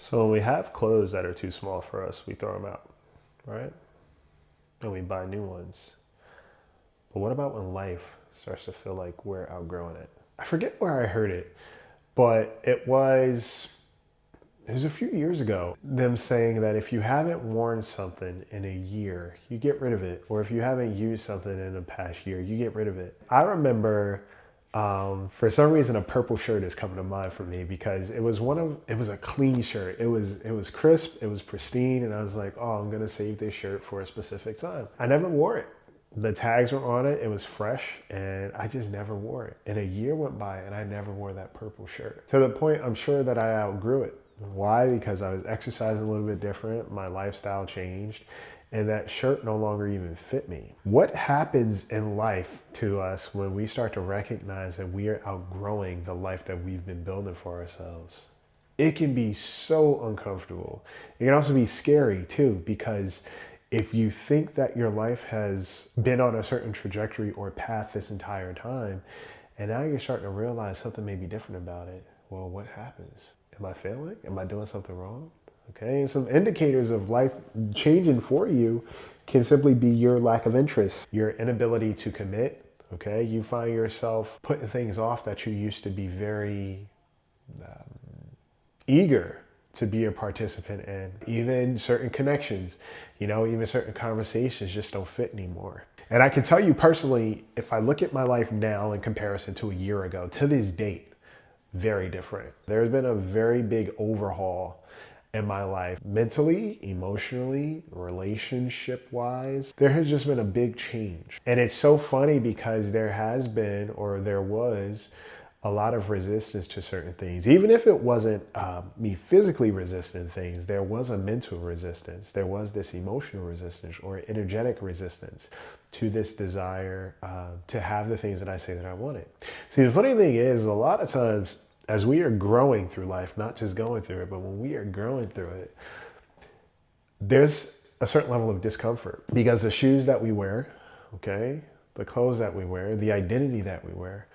So when we have clothes that are too small for us, we throw them out, right? And we buy new ones. But what about when life starts to feel like we're outgrowing it? I forget where I heard it, but it was a few years ago, them saying that if you haven't worn something in a year, you get rid of it. Or if you haven't used something in the past year, you get rid of it. I remember for some reason a purple shirt is coming to mind for me because it was a clean shirt. It was crisp, it was pristine, and I was like, oh, I'm gonna save this shirt for a specific time. I never wore it. The tags were on it, it was fresh, and I just never wore it. And a year went by and I never wore that purple shirt. To the point I'm sure that I outgrew it. Why? Because I was exercising a little bit different, my lifestyle changed, and that shirt no longer even fit me. What happens in life to us when we start to recognize that we are outgrowing the life that we've been building for ourselves? It can be so uncomfortable. It can also be scary too, because if you think that your life has been on a certain trajectory or path this entire time, and now you're starting to realize something may be different about it, well, what happens? Am I failing? Am I doing something wrong? Okay, and some indicators of life changing for you can simply be your lack of interest, your inability to commit. Okay, you find yourself putting things off that you used to be very eager to be a participant in. Even certain connections, even certain conversations just don't fit anymore. And I can tell you personally, if I look at my life now in comparison to a year ago, to this date, very different. There's been a very big overhaul in my life, mentally, emotionally, relationship wise. There has just been a big change. And it's so funny because there has been, or there was, a lot of resistance to certain things. Even if it wasn't me physically resisting things, there was a mental resistance. There was this emotional resistance or energetic resistance to this desire to have the things that I say that I wanted. See, the funny thing is, a lot of times as we are growing through life, not just going through it, but when we are growing through it, there's a certain level of discomfort because the shoes that we wear, okay, the clothes that we wear, the identity that we wear,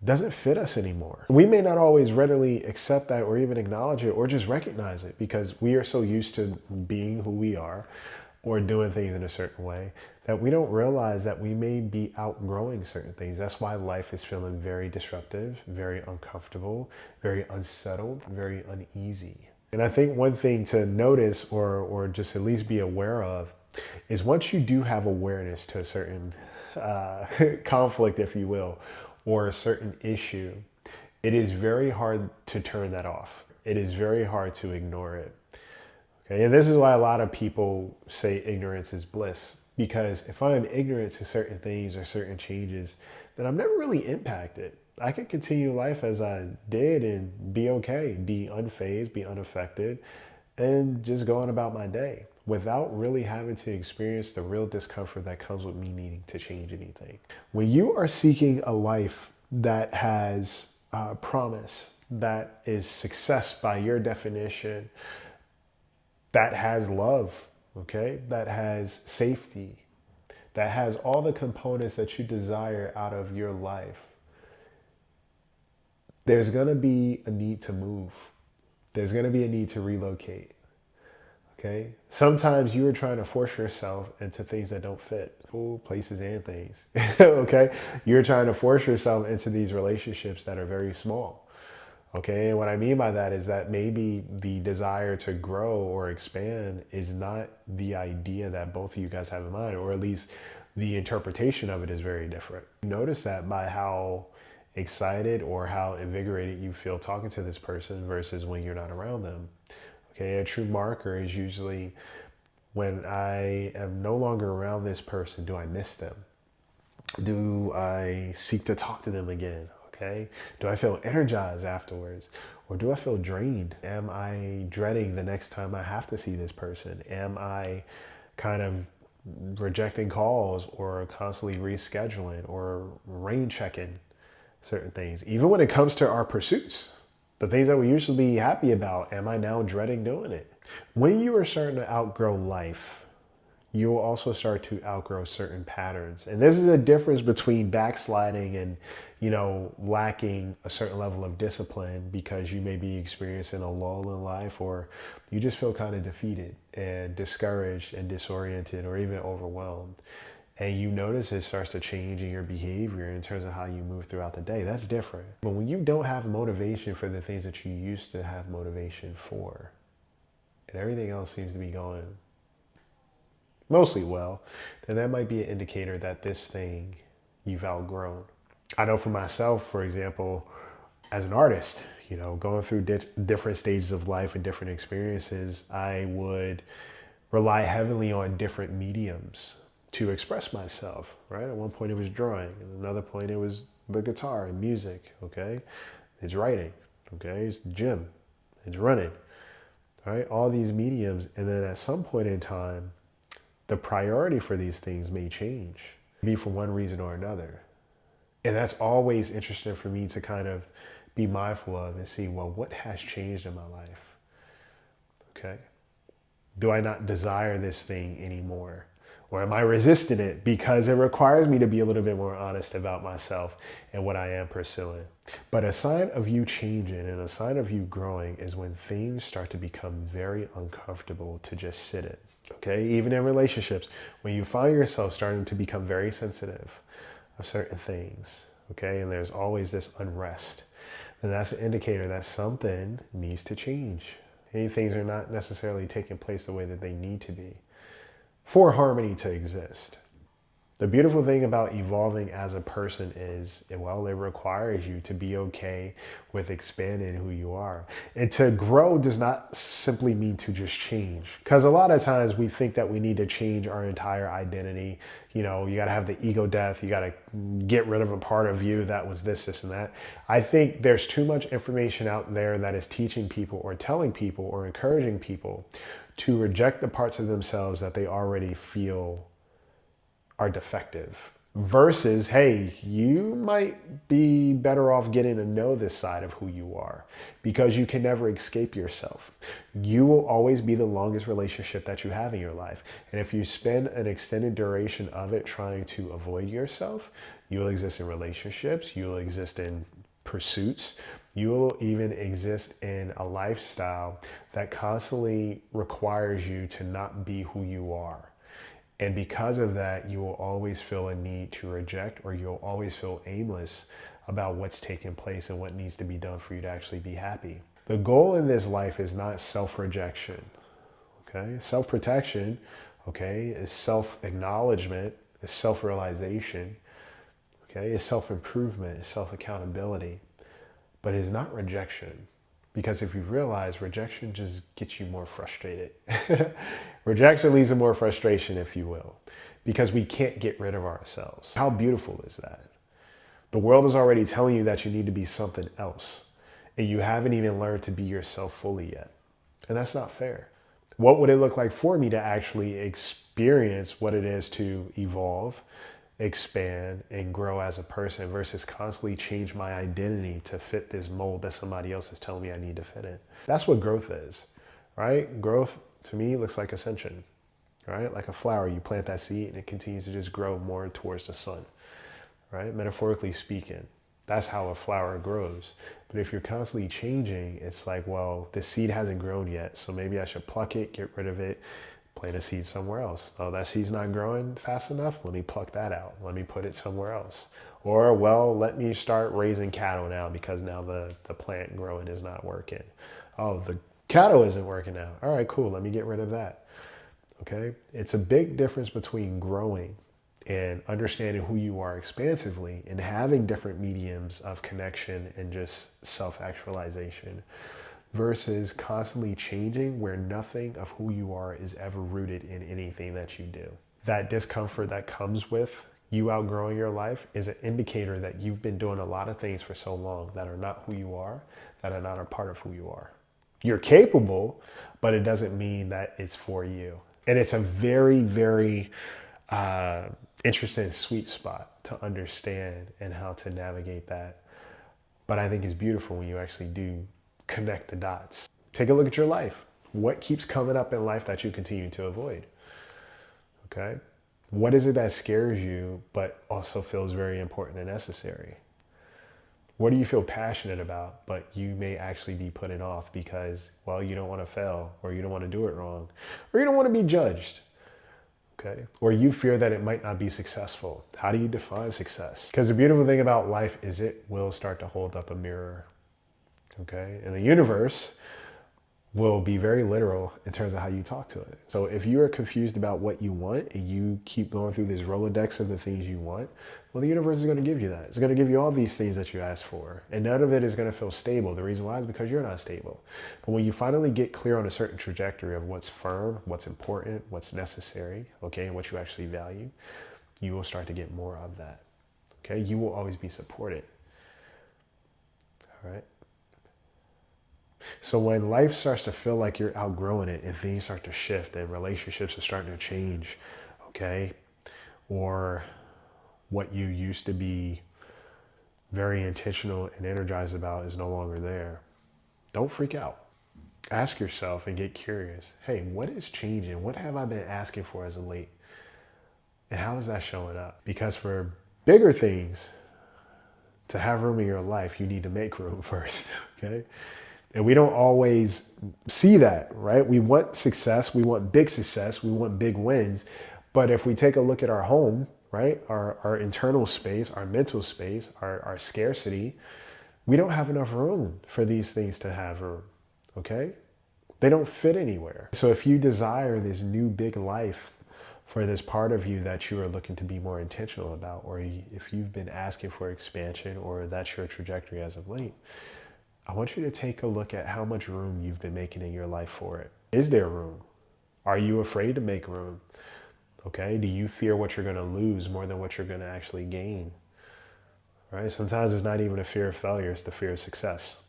doesn't fit us anymore. We may not always readily accept that or even acknowledge it or just recognize it because we are so used to being who we are or doing things in a certain way that we don't realize that we may be outgrowing certain things. That's why life is feeling very disruptive, very uncomfortable, very unsettled, very uneasy. And I think one thing to notice or just at least be aware of is once you do have awareness to a certain conflict, if you will, or a certain issue, it is very hard to turn that off. It is very hard to ignore it. Okay, and this is why a lot of people say ignorance is bliss. Because if I'm ignorant to certain things or certain changes, then I'm never really impacted. I can continue life as I did and be okay, be unfazed, be unaffected, and just go on about my day without really having to experience the real discomfort that comes with me needing to change anything. When you are seeking a life that has promise, that is success by your definition, that has love, okay, that has safety, that has all the components that you desire out of your life, there's going to be a need to move. There's going to be a need to relocate. Okay. Sometimes you are trying to force yourself into things that don't fit, places and things. Okay. You're trying to force yourself into these relationships that are very small. Okay. And what I mean by that is that maybe the desire to grow or expand is not the idea that both of you guys have in mind, or at least the interpretation of it is very different. Notice that by how excited or how invigorated you feel talking to this person versus when you're not around them. Okay, a true marker is usually when I am no longer around this person, do I miss them? Do I seek to talk to them again? Okay, do I feel energized afterwards? Or do I feel drained? Am I dreading the next time I have to see this person? Am I kind of rejecting calls or constantly rescheduling or rain checking certain things? Even when it comes to our pursuits, the things that we used to be happy about, am I now dreading doing it? When you are starting to outgrow life, you will also start to outgrow certain patterns. And this is a difference between backsliding and, lacking a certain level of discipline because you may be experiencing a lull in life, or you just feel kind of defeated and discouraged and disoriented or even overwhelmed. And you notice it starts to change in your behavior in terms of how you move throughout the day. That's different. But when you don't have motivation for the things that you used to have motivation for, and everything else seems to be going mostly well, then that might be an indicator that this thing you've outgrown. I know for myself, for example, as an artist, going through different stages of life and different experiences, I would rely heavily on different mediums to express myself, right? At one point it was drawing, at another point it was the guitar and music, okay? It's writing, okay? It's the gym, it's running, right? All these mediums, and then at some point in time, the priority for these things may change, maybe for one reason or another. And that's always interesting for me to kind of be mindful of and see, well, what has changed in my life? Okay. Do I not desire this thing anymore? Or am I resisting it because it requires me to be a little bit more honest about myself and what I am pursuing? But a sign of you changing and a sign of you growing is when things start to become very uncomfortable to just sit in. Okay, even in relationships, when you find yourself starting to become very sensitive of certain things, okay, and there's always this unrest, then that's an indicator that something needs to change. Any things are not necessarily taking place the way that they need to be for harmony to exist. The beautiful thing about evolving as a person is, well, it requires you to be okay with expanding who you are. And to grow does not simply mean to just change. Because a lot of times we think that we need to change our entire identity. You got to have the ego death. You got to get rid of a part of you that was this, and that. I think there's too much information out there that is teaching people or telling people or encouraging people to reject the parts of themselves that they already feel are defective, versus, hey, you might be better off getting to know this side of who you are, because you can never escape yourself. You will always be the longest relationship that you have in your life. And if you spend an extended duration of it trying to avoid yourself, you will exist in relationships, you will exist in pursuits, you will even exist in a lifestyle that constantly requires you to not be who you are. And because of that, you will always feel a need to reject, or you'll always feel aimless about what's taking place and what needs to be done for you to actually be happy. The goal in this life is not self-rejection, okay? Self-protection, okay, is self-acknowledgement, is self-realization, okay, is self-improvement, is self-accountability, but it is not rejection. Because if you realize, rejection just gets you more frustrated. Rejection leads to more frustration, if you will, because we can't get rid of ourselves. How beautiful is that? The world is already telling you that you need to be something else, and you haven't even learned to be yourself fully yet. And that's not fair. What would it look like for me to actually experience what it is to evolve, expand, and grow as a person, versus constantly change my identity to fit this mold that somebody else is telling me I need to fit in? That's what growth is, right? Growth to me looks like ascension, right? Like a flower, you plant that seed and it continues to just grow more towards the sun, right? Metaphorically speaking, that's how a flower grows. But if you're constantly changing, it's like, well, the seed hasn't grown yet, so maybe I should pluck it, get rid of it, plant a seed somewhere else. Oh, that seed's not growing fast enough. Let me pluck that out. Let me put it somewhere else. Or, well, let me start raising cattle now because now the plant growing is not working. Oh, the cattle isn't working out. All right, cool. Let me get rid of that. Okay. It's a big difference between growing and understanding who you are expansively and having different mediums of connection and just self-actualization, versus constantly changing where nothing of who you are is ever rooted in anything that you do. That discomfort that comes with you outgrowing your life is an indicator that you've been doing a lot of things for so long that are not who you are, that are not a part of who you are. You're capable, but it doesn't mean that it's for you. And it's a very, very interesting sweet spot to understand and how to navigate that. But I think it's beautiful when you actually do connect the dots. Take a look at your life. What keeps coming up in life that you continue to avoid? Okay? What is it that scares you, but also feels very important and necessary? What do you feel passionate about, but you may actually be putting off because, well, you don't want to fail, or you don't want to do it wrong, or you don't want to be judged, okay? Or you fear that it might not be successful. How do you define success? Because the beautiful thing about life is it will start to hold up a mirror, okay? And the universe will be very literal in terms of how you talk to it. So if you are confused about what you want and you keep going through this Rolodex of the things you want, well, the universe is going to give you that. It's going to give you all these things that you asked for. And none of it is going to feel stable. The reason why is because you're not stable. But when you finally get clear on a certain trajectory of what's firm, what's important, what's necessary, okay, and what you actually value, you will start to get more of that. Okay, you will always be supported. All right. So when life starts to feel like you're outgrowing it and things start to shift and relationships are starting to change, okay, or what you used to be very intentional and energized about is no longer there, don't freak out. Ask yourself and get curious. Hey, what is changing? What have I been asking for as of late? And how is that showing up? Because for bigger things to have room in your life, you need to make room first, okay? And we don't always see that, right? We want success, we want big success, we want big wins. But if we take a look at our home, right? Our internal space, our mental space, our scarcity, we don't have enough room for these things to have room, okay? They don't fit anywhere. So if you desire this new big life for this part of you that you are looking to be more intentional about, or if you've been asking for expansion, or that's your trajectory as of late, I want you to take a look at how much room you've been making in your life for it. Is there room? Are you afraid to make room? Okay, do you fear what you're going to lose more than what you're going to actually gain? Right? Sometimes it's not even a fear of failure, it's the fear of success.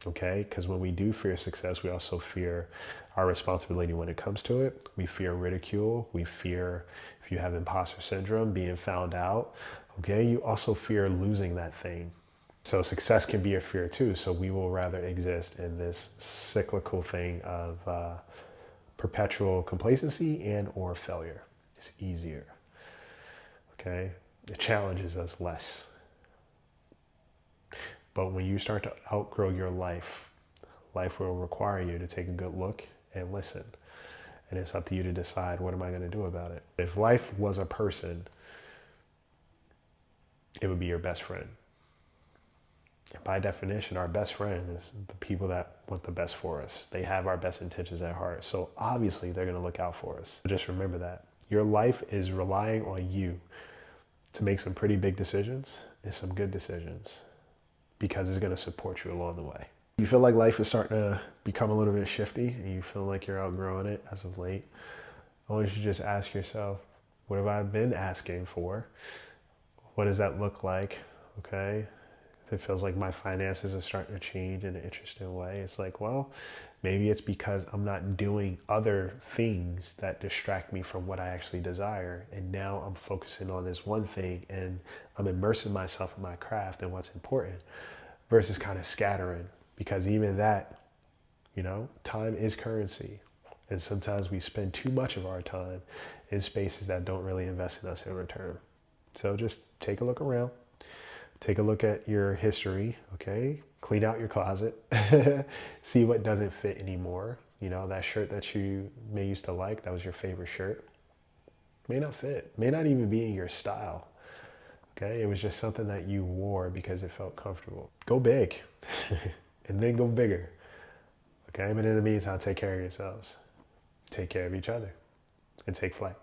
Okay, because when we do fear success, we also fear our responsibility when it comes to it. We fear ridicule. We fear, if you have imposter syndrome, being found out. Okay, you also fear losing that thing. So success can be a fear too. So we will rather exist in this cyclical thing of perpetual complacency and or failure. It's easier. Okay, it challenges us less. But when you start to outgrow your life, life will require you to take a good look and listen. And it's up to you to decide, what am I going to do about it? If life was a person, it would be your best friend. By definition, our best friend is the people that want the best for us. They have our best intentions at heart. So obviously they're going to look out for us. Just remember that. Your life is relying on you to make some pretty big decisions and some good decisions, because it's going to support you along the way. You feel like life is starting to become a little bit shifty and you feel like you're outgrowing it as of late, I want you to just ask yourself, what have I been asking for? What does that look like? Okay. If it feels like my finances are starting to change in an interesting way, it's like, well, maybe it's because I'm not doing other things that distract me from what I actually desire. And now I'm focusing on this one thing and I'm immersing myself in my craft and what's important versus kind of scattering. Because even that, you know, time is currency. And sometimes we spend too much of our time in spaces that don't really invest in us in return. So just take a look around. Take a look at your history, okay? Clean out your closet. See what doesn't fit anymore. You know, that shirt that you may used to like, that was your favorite shirt, may not fit, may not even be in your style, okay? It was just something that you wore because it felt comfortable. Go big, and then go bigger, okay? But in the meantime, take care of yourselves. Take care of each other, and take flight.